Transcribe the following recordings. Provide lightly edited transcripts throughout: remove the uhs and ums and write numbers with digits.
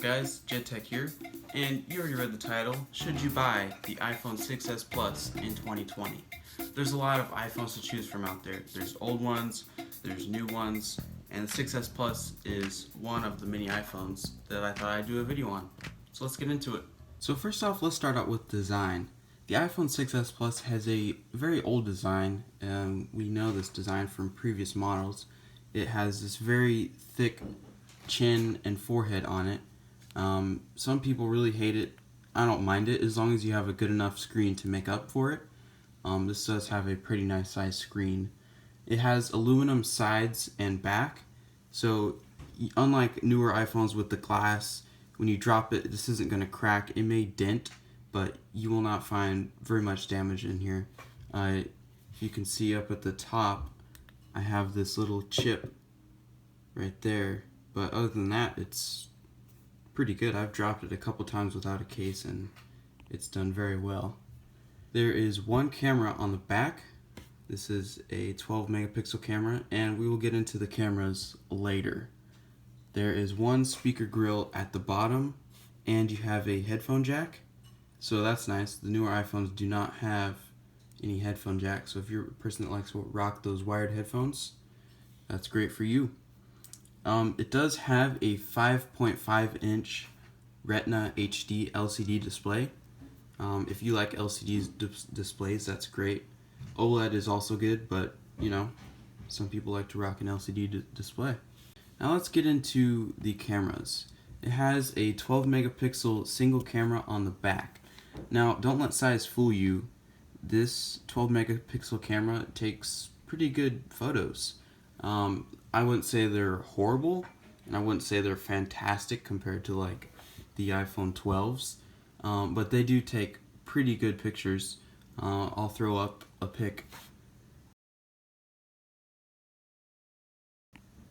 guys, JetTech here, and you already read the title. Should you buy the iPhone 6s Plus in 2020? There's a lot of iPhones to choose from out there. There's old ones, there's new ones, and the 6s Plus is one of the many iPhones that I thought I'd do a video on. So let's get into it. So first off, let's start out with design. The iPhone 6s Plus has a very old design, and we know this design from previous models. It has this very thick chin and forehead on it. Some people really hate it. I don't mind it as long as you have a good enough screen to make up for it. This does have a pretty nice size screen. It has aluminum sides and back, so unlike newer iPhones with the glass, when you drop it, this isn't going to crack. It may dent, but you will not find very much damage in here. If you can see up at the top, I have this little chip right there, but other than that, it's pretty good. I've dropped it a couple times without a case and it's done very well. There is one camera on the back. This is a 12 megapixel camera, and we will get into the cameras later. There is one speaker grill at the bottom, and you have a headphone jack, so that's nice. The newer iPhones do not have any headphone jack, so if you're a person that likes to rock those wired headphones, that's great for you. It does have a 5.5 inch Retina HD LCD display. If you like LCD displays, that's great. OLED is also good, but you know, some people like to rock an LCD display. Now let's get into the cameras. It has a 12 megapixel single camera on the back. Now don't let size fool you. This 12 megapixel camera takes pretty good photos. I wouldn't say they're horrible, and I wouldn't say they're fantastic compared to like the iPhone 12s, but they do take pretty good pictures. I'll throw up a pic.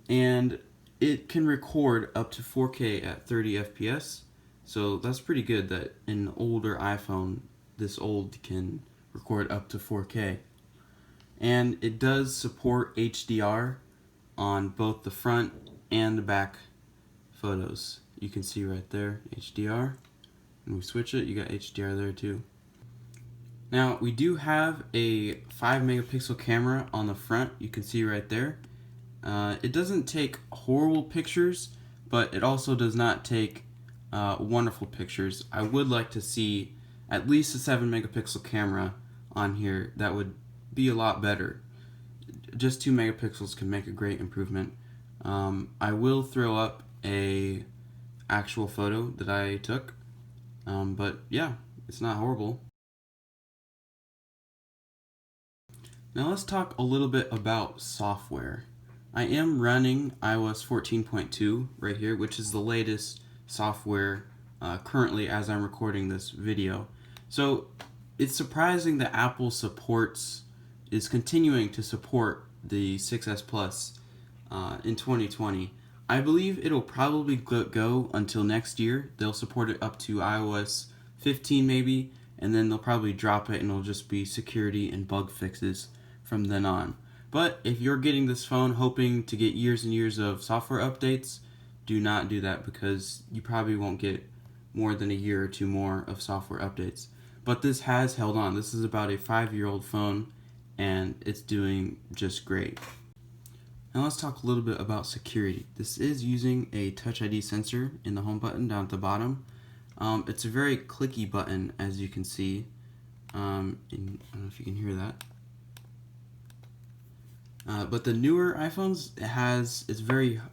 And it can record up to 4K at 30 FPS, so that's pretty good that an older iPhone this old can record up to 4K. And it does support HDR on both the front and the back photos. You can see right there, HDR. And we switch it, you got HDR there too. Now, we do have a 5 megapixel camera on the front, you can see right there. It doesn't take horrible pictures, but it also does not take wonderful pictures. I would like to see at least a 7 megapixel camera on here. That would be a lot better. Just 2 megapixels can make a great improvement. I will throw up a actual photo that I took, but yeah, it's not horrible. Now let's talk a little bit about software. I am running iOS 14.2 right here, which is the latest software currently as I'm recording this video. So it's surprising that Apple is continuing to support the 6s Plus in 2020. I believe it'll probably go until next year. They'll support it up to iOS 15 maybe, and then they'll probably drop it and it'll just be security and bug fixes from then on. But if you're getting this phone hoping to get years and years of software updates, do not do that, because you probably won't get more than a year or two more of software updates. But this has held on. This is about a 5-year-old phone, and it's doing just great. Now let's talk a little bit about security. This is using a Touch ID sensor in the home button down at the bottom. It's a very clicky button, as you can see. I don't know if you can hear that. But the newer iPhones,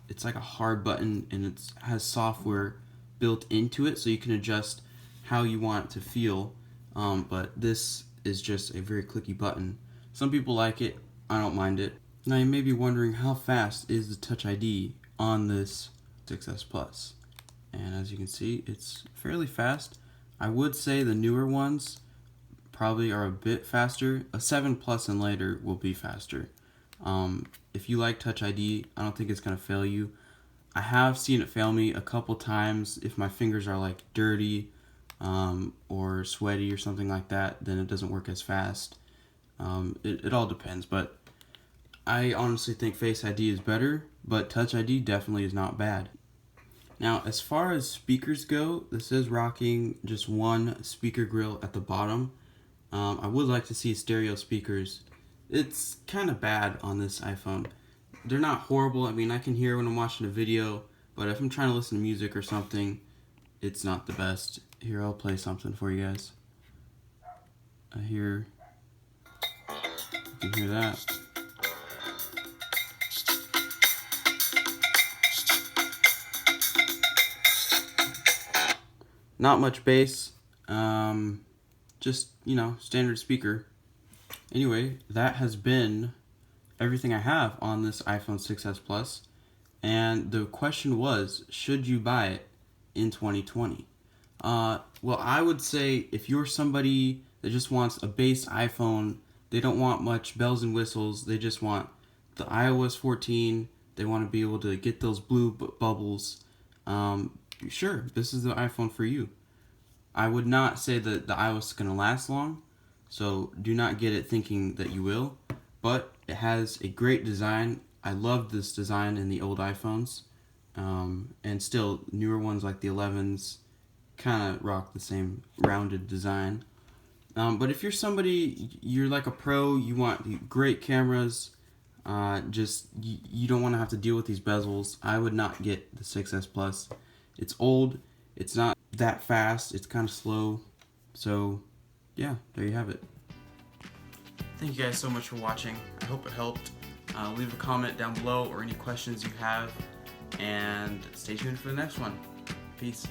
it's like a hard button, and it has software built into it, so you can adjust how you want it to feel. But this is just a very clicky button. Some people like it, I don't mind it. Now you may be wondering, how fast is the Touch ID on this 6s Plus? And as you can see, it's fairly fast. I would say the newer ones probably are a bit faster. A 7 Plus and later will be faster. If you like Touch ID, I don't think it's going to fail you. I have seen it fail me a couple times. If my fingers are like dirty or sweaty or something like that, then it doesn't work as fast. It all depends, but I honestly think Face ID is better, but Touch ID definitely is not bad. Now, as far as speakers go, this is rocking just one speaker grill at the bottom. I would like to see stereo speakers. It's kind of bad on this iPhone. They're not horrible. I mean, I can hear when I'm watching a video, but if I'm trying to listen to music or something, it's not the best. Here, I'll play something for you guys. You can hear that. Not much bass, just, standard speaker. Anyway, that has been everything I have on this iPhone 6s Plus, and the question was, should you buy it in 2020? Well, I would say if you're somebody that just wants a base iPhone, they don't want much bells and whistles, they just want the iOS 14, they want to be able to get those blue bubbles, sure, this is the iPhone for you. I would not say that the iOS is going to last long, so do not get it thinking that you will, but it has a great design. I loved this design in the old iPhones, and still newer ones like the 11s kind of rock the same rounded design. But if you're somebody, you're like a pro, you want great cameras, you don't want to have to deal with these bezels, I would not get the 6s Plus. It's old, it's not that fast, it's kind of slow, so yeah, there you have it. Thank you guys so much for watching. I hope it helped. Leave a comment down below or any questions you have, and stay tuned for the next one. Peace.